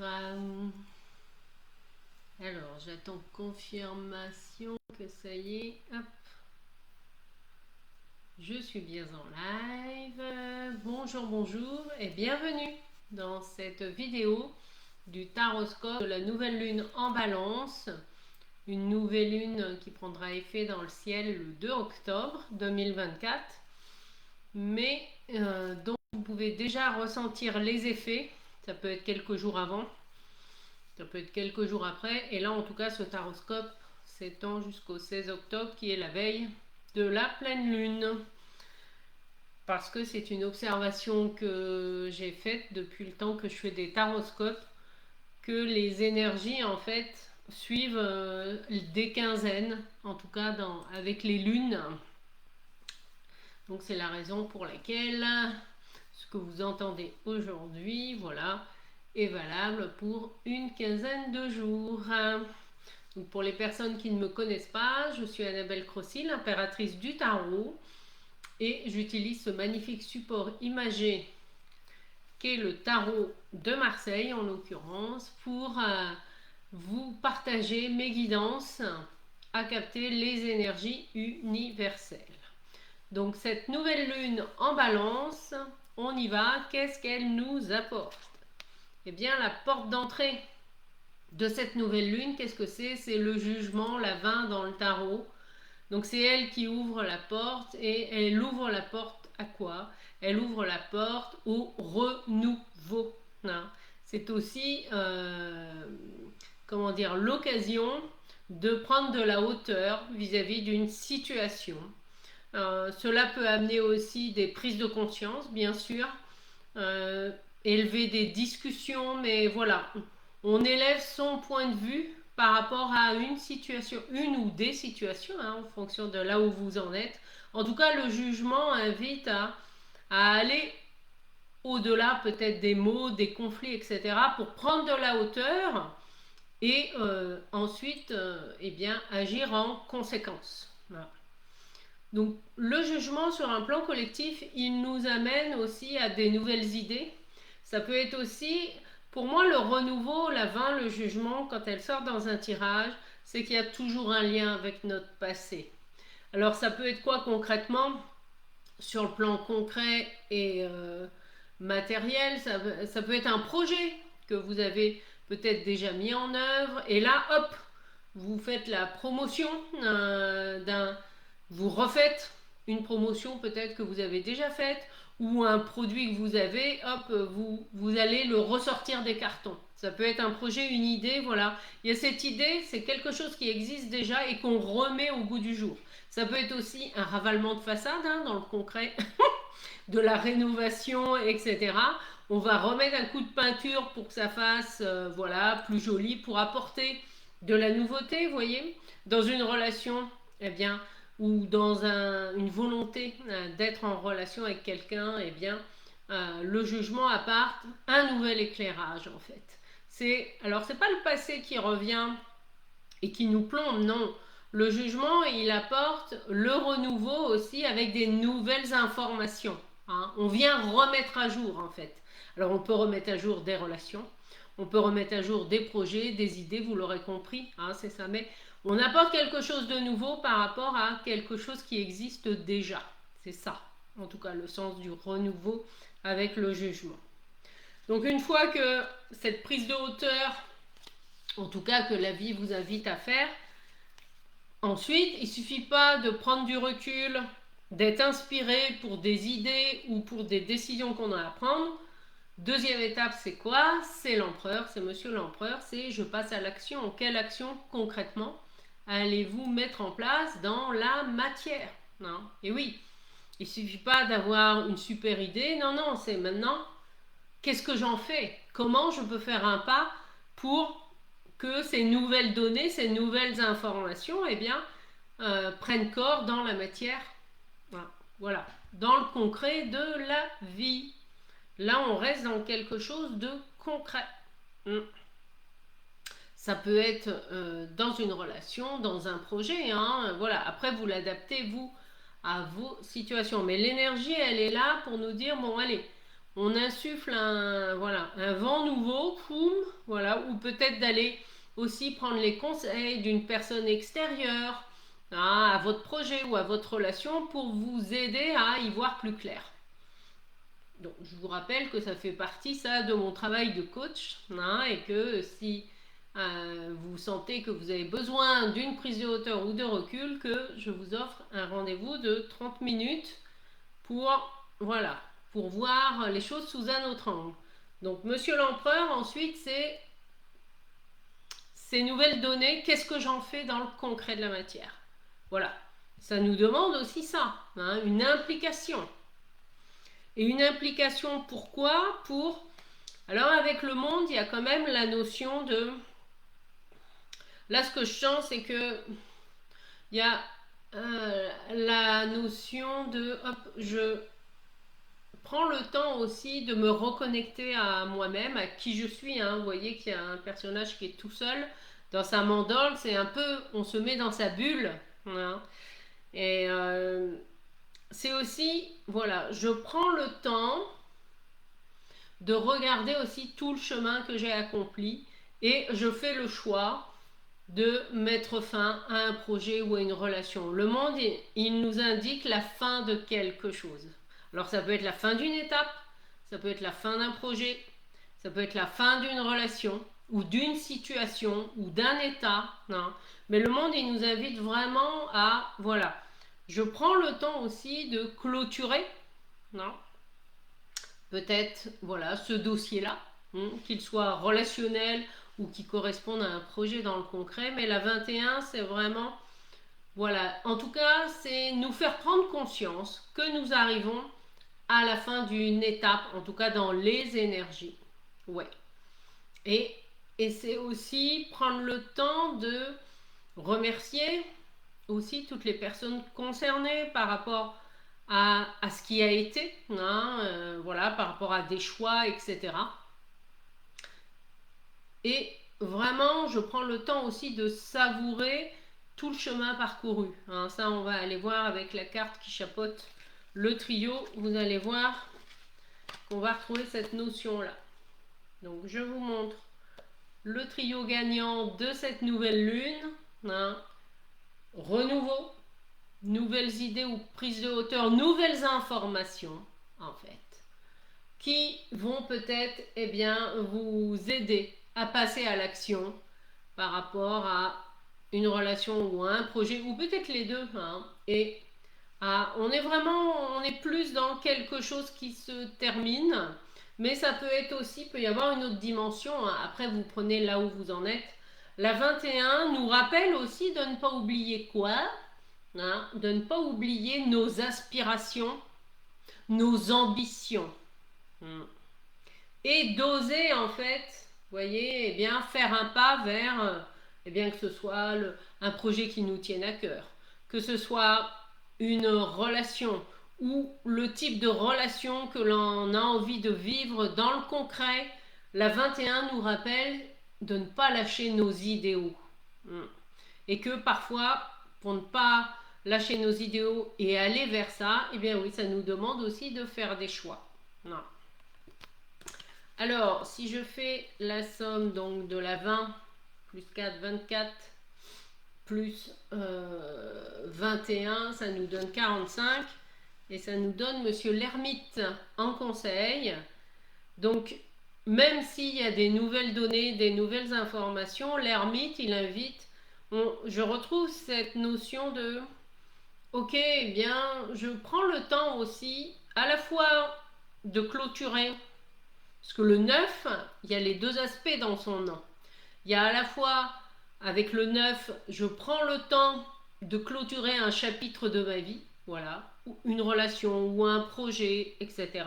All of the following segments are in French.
Alors, j'attends confirmation que ça y est. Hop, je suis bien en live. Bonjour, bonjour et bienvenue dans cette vidéo du taroscope de la nouvelle lune en balance. Une nouvelle lune qui prendra effet dans le ciel le 2 octobre 2024. Mais dont vous pouvez déjà ressentir les effets. Ça peut être quelques jours avant. Ça peut être quelques jours après. Et là, en tout cas, ce taroscope s'étend jusqu'au 16 octobre, qui est la veille de la pleine lune. Parce que c'est une observation que j'ai faite depuis le temps que je fais des taroscopes, que les énergies, en fait, suivent des quinzaines, en tout cas avec les lunes. Donc, c'est la raison pour laquelle ce que vous entendez aujourd'hui, voilà, est valable pour une quinzaine de jours. Donc pour les personnes qui ne me connaissent pas, je suis Annabelle Crossy, l'impératrice du tarot, et j'utilise ce magnifique support imagé qu'est le tarot de Marseille en l'occurrence pour vous partager mes guidances à capter les énergies universelles. Donc cette nouvelle lune en balance, on y va. Qu'est-ce qu'elle nous apporte? Eh bien, la porte d'entrée de cette nouvelle lune, qu'est-ce que c'est? C'est le jugement, la 20 dans le tarot. Donc c'est elle qui ouvre la porte, et elle ouvre la porte à quoi? Elle ouvre la porte au renouveau. Hein. C'est aussi, comment dire, l'occasion de prendre de la hauteur vis-à-vis d'une situation. Cela peut amener aussi des prises de conscience, bien sûr, élever des discussions, mais voilà, on élève son point de vue par rapport à une situation, une ou des situations, hein, en fonction de là où vous en êtes. En tout cas, le jugement invite à aller au-delà peut-être des mots, des conflits, etc., pour prendre de la hauteur et ensuite eh bien, agir en conséquence. Voilà. Donc le jugement sur un plan collectif, il nous amène aussi à des nouvelles idées. Ça peut être aussi, pour moi, le renouveau, la 20, le jugement, quand elle sort dans un tirage, c'est qu'il y a toujours un lien avec notre passé. Alors ça peut être quoi concrètement? Sur le plan concret et matériel, ça peut être un projet que vous avez peut-être déjà mis en œuvre, et là, hop, vous faites la promotion vous refaites une promotion peut-être que vous avez déjà faite, ou un produit que vous avez, hop, vous allez le ressortir des cartons. Ça peut être un projet, une idée, voilà. Il y a cette idée, c'est quelque chose qui existe déjà et qu'on remet au goût du jour. Ça peut être aussi un ravalement de façade, hein, dans le concret, de la rénovation, etc. On va remettre un coup de peinture pour que ça fasse, voilà, plus joli, pour apporter de la nouveauté, vous voyez. Dans une relation, eh bien, ou dans une volonté d'être en relation avec quelqu'un, eh bien, le jugement apporte un nouvel éclairage, en fait. Alors, c'est pas le passé qui revient et qui nous plombe, non. Le jugement, il apporte le renouveau aussi avec des nouvelles informations. Hein. On vient remettre à jour, en fait. Alors, on peut remettre à jour des relations, on peut remettre à jour des projets, des idées, vous l'aurez compris, hein, c'est ça. Mais on apporte quelque chose de nouveau par rapport à quelque chose qui existe déjà. C'est ça, en tout cas, le sens du renouveau avec le jugement. Donc, une fois que cette prise de hauteur, en tout cas que la vie vous invite à faire, ensuite, il ne suffit pas de prendre du recul, d'être inspiré pour des idées ou pour des décisions qu'on a à prendre. Deuxième étape, c'est quoi? C'est l'empereur, c'est monsieur l'empereur, c'est je passe à l'action. Quelle action concrètement allez-vous mettre en place dans la matière? Non. Et oui, il ne suffit pas d'avoir une super idée, non, non, c'est maintenant, qu'est-ce que j'en fais? Comment je peux faire un pas pour que ces nouvelles données, ces nouvelles informations, eh bien, prennent corps dans la matière? Voilà, dans le concret de la vie. Là, on reste dans quelque chose de concret. Ça peut être dans une relation, dans un projet. Hein, voilà. Après, vous l'adaptez, vous, à vos situations. Mais l'énergie, elle est là pour nous dire, bon, allez, on insuffle voilà, un vent nouveau, poum, voilà, ou peut-être d'aller aussi prendre les conseils d'une personne extérieure à votre projet ou à votre relation pour vous aider à y voir plus clair. Donc, je vous rappelle que ça fait partie, ça, de mon travail de coach, et que si vous sentez que vous avez besoin d'une prise de hauteur ou de recul, que je vous offre un rendez-vous de 30 minutes pour, voilà, pour voir les choses sous un autre angle. Donc, Monsieur l'Empereur, ensuite, c'est ces nouvelles données, qu'est-ce que j'en fais dans le concret de la matière? Voilà, ça nous demande aussi ça, une implication. Et une implication, pourquoi? Alors avec le monde, il y a quand même la notion de... Là, ce que je sens, c'est que il y a la notion de... Hop, je prends le temps aussi de me reconnecter à moi-même, à qui je suis. Vous voyez qu'il y a un personnage qui est tout seul dans sa mandole, c'est un peu... On se met dans sa bulle. Et c'est aussi... Voilà, je prends le temps de regarder aussi tout le chemin que j'ai accompli et je fais le choix de mettre fin à un projet ou à une relation. Le monde, il nous indique la fin de quelque chose. Alors ça peut être la fin d'une étape, ça peut être la fin d'un projet, ça peut être la fin d'une relation ou d'une situation ou d'un état. Mais le monde, il nous invite vraiment à, voilà, je prends le temps aussi de clôturer, peut-être, voilà, ce dossier-là, qu'il soit relationnel ou qui corresponde à un projet dans le concret. Mais la 21, c'est vraiment, voilà, en tout cas, c'est nous faire prendre conscience que nous arrivons à la fin d'une étape, en tout cas dans les énergies. Ouais. Et c'est aussi prendre le temps de remercier aussi toutes les personnes concernées par rapport à ce qui a été, voilà, par rapport à des choix, etc. Et vraiment, je prends le temps aussi de savourer tout le chemin parcouru. Ça, on va aller voir avec la carte qui chapeaute le trio. Vous allez voir qu'on va retrouver cette notion-là. Donc, je vous montre le trio gagnant de cette nouvelle lune. Renouveau, nouvelles idées ou prises de hauteur, nouvelles informations, en fait, qui vont peut-être vous aider à passer à l'action par rapport à une relation ou à un projet, ou peut-être les deux. Et on est plus dans quelque chose qui se termine, mais ça peut être aussi, peut y avoir une autre dimension. Après, vous prenez là où vous en êtes. La 21 nous rappelle aussi de ne pas oublier quoi? De ne pas oublier nos aspirations, nos ambitions. Et d'oser, en fait, vous voyez, faire un pas vers, que ce soit un projet qui nous tienne à cœur, que ce soit une relation ou le type de relation que l'on a envie de vivre dans le concret. La 21 nous rappelle de ne pas lâcher nos idéaux. Et que parfois, pour ne pas lâcher nos idéaux et aller vers ça, oui, ça nous demande aussi de faire des choix. Alors, si je fais la somme donc de la 20 plus 4, 24 plus 21, ça nous donne 45 et ça nous donne Monsieur l'Ermite en conseil. Donc, même s'il y a des nouvelles données, des nouvelles informations, l'Ermite, il invite, je retrouve cette notion de ok, je prends le temps aussi à la fois de clôturer, parce que le 9, il y a les deux aspects dans son nom. Il y a à la fois, avec le 9, je prends le temps de clôturer un chapitre de ma vie, voilà, une relation ou un projet, etc.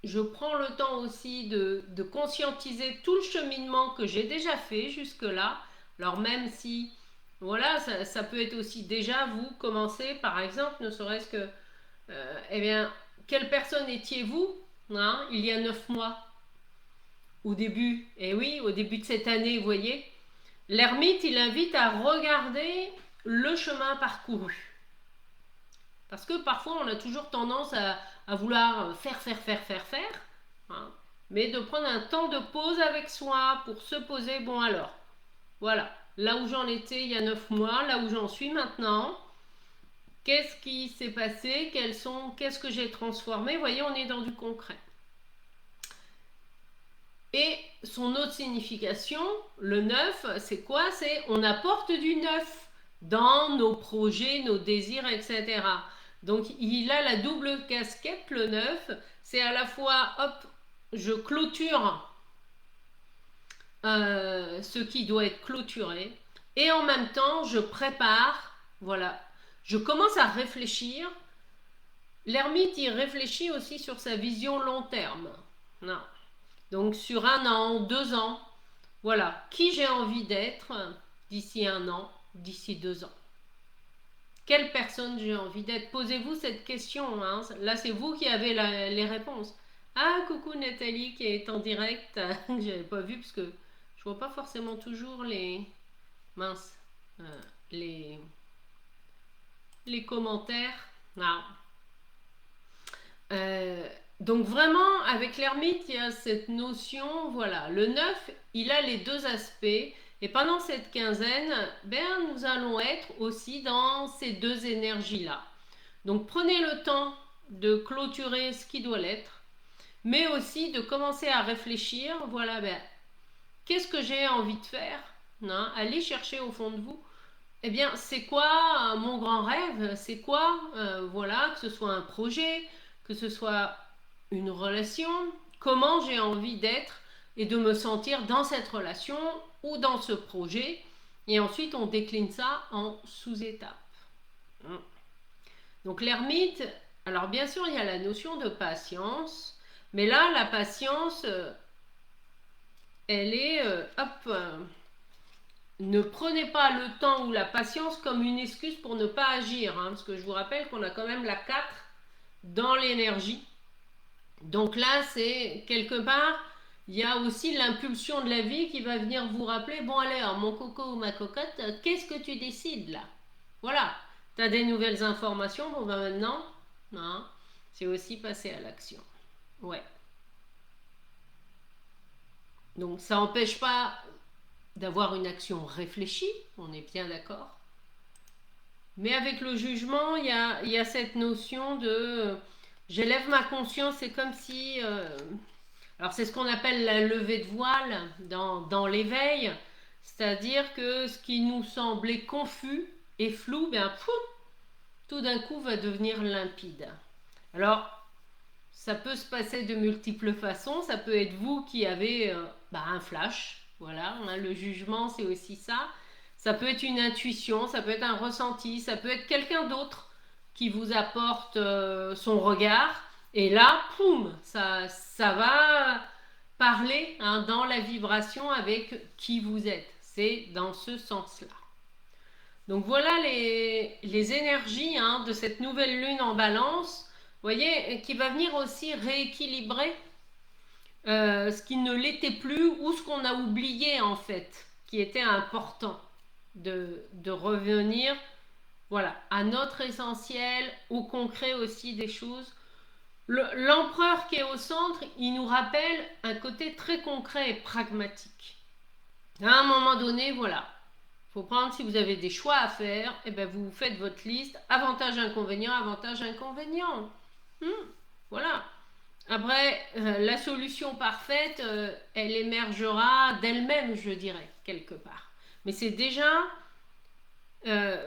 Je prends le temps aussi de conscientiser tout le cheminement que j'ai déjà fait jusque-là. Alors même si, voilà, ça peut être aussi déjà vous commencer, par exemple, ne serait-ce que, quelle personne étiez-vous il y a 9 mois au début? Et oui, au début de cette année, vous voyez. L'ermite, il invite à regarder le chemin parcouru. Parce que parfois, on a toujours tendance à vouloir faire. mais de prendre un temps de pause avec soi pour se poser, bon alors, voilà, là où j'en étais il y a 9 mois, là où j'en suis maintenant, qu'est-ce qui s'est passé, qu'est-ce que j'ai transformé, vous voyez, on est dans du concret. Et son autre signification, le 9, c'est quoi? C'est on apporte du neuf dans nos projets, nos désirs, etc. Donc il a la double casquette, le 9, c'est à la fois, hop, je clôture ce qui doit être clôturé, et en même temps, je prépare, voilà, je commence à réfléchir. L'ermite, il réfléchit aussi sur sa vision long terme. Non. Donc sur 1 an, 2 ans, voilà, qui j'ai envie d'être d'ici 1 an, d'ici 2 ans. Quelle personne j'ai envie d'être? Posez-vous cette question, hein. Là c'est vous qui avez les réponses. Ah, coucou Nathalie qui est en direct, j'avais pas vu parce que je vois pas forcément toujours mince, euh, les, les commentaires. Ah. Donc vraiment, avec l'ermite, il y a cette notion, voilà, le 9, il a les deux aspects. Et pendant cette quinzaine, ben, nous allons être aussi dans ces deux énergies-là. Donc prenez le temps de clôturer ce qui doit l'être, mais aussi de commencer à réfléchir, voilà, ben, qu'est-ce que j'ai envie de faire, hein? Allez chercher au fond de vous. Eh bien, c'est quoi mon grand rêve? C'est quoi, voilà, que ce soit un projet, que ce soit une relation, comment j'ai envie d'être et de me sentir dans cette relation ou dans ce projet. Et ensuite, on décline ça en sous-étapes. Donc l'ermite, alors bien sûr, il y a la notion de patience, mais là, la patience, elle est, hop, ne prenez pas le temps ou la patience comme une excuse pour ne pas agir, hein, parce que je vous rappelle qu'on a quand même la 4 dans l'énergie. Donc là, c'est quelque part, il y a aussi l'impulsion de la vie qui va venir vous rappeler, bon alors, mon coco ou ma cocotte, qu'est-ce que tu décides là? Voilà, tu as des nouvelles informations, bon ben maintenant, hein, c'est aussi passer à l'action. Ouais. Donc ça n'empêche pas d'avoir une action réfléchie, on est bien d'accord. Mais avec le jugement, il y a cette notion de j'élève ma conscience, c'est comme si... alors c'est ce qu'on appelle la levée de voile dans l'éveil, c'est-à-dire que ce qui nous semblait confus et flou, bien, tout d'un coup va devenir limpide. Alors, ça peut se passer de multiples façons, ça peut être vous qui avez un flash, voilà, hein, le jugement c'est aussi ça. Ça peut être une intuition, ça peut être un ressenti, ça peut être quelqu'un d'autre qui vous apporte son regard. Et là, poum, ça va parler, hein, dans la vibration avec qui vous êtes. C'est dans ce sens-là. Donc voilà les énergies, hein, de cette nouvelle lune en balance, vous voyez, qui va venir aussi rééquilibrer ce qui ne l'était plus ou ce qu'on a oublié en fait, qui était important de revenir, voilà, à notre essentiel, au concret aussi des choses. L'empereur qui est au centre, il nous rappelle un côté très concret et pragmatique. À un moment donné, voilà, il faut prendre, si vous avez des choix à faire, et ben vous faites votre liste, avantage, inconvénient, avantage, inconvénient. Voilà. Après, la solution parfaite, elle émergera d'elle-même, je dirais, quelque part. Mais c'est déjà,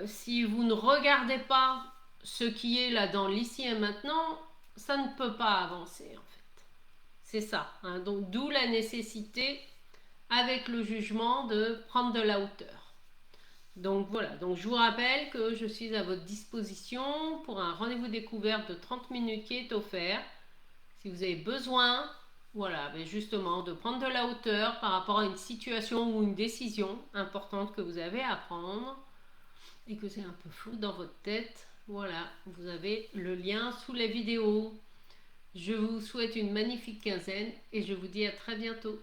si vous ne regardez pas ce qui est là dans l'ici et maintenant, ça ne peut pas avancer en fait. C'est ça, hein. Donc d'où la nécessité, avec le jugement, de prendre de la hauteur. Donc voilà, donc je vous rappelle que je suis à votre disposition pour un rendez-vous découverte de 30 minutes qui est offert. Si vous avez besoin, voilà, ben justement, de prendre de la hauteur par rapport à une situation ou une décision importante que vous avez à prendre et que c'est un peu flou dans votre tête, voilà, vous avez le lien sous la vidéo. Je vous souhaite une magnifique quinzaine et je vous dis à très bientôt.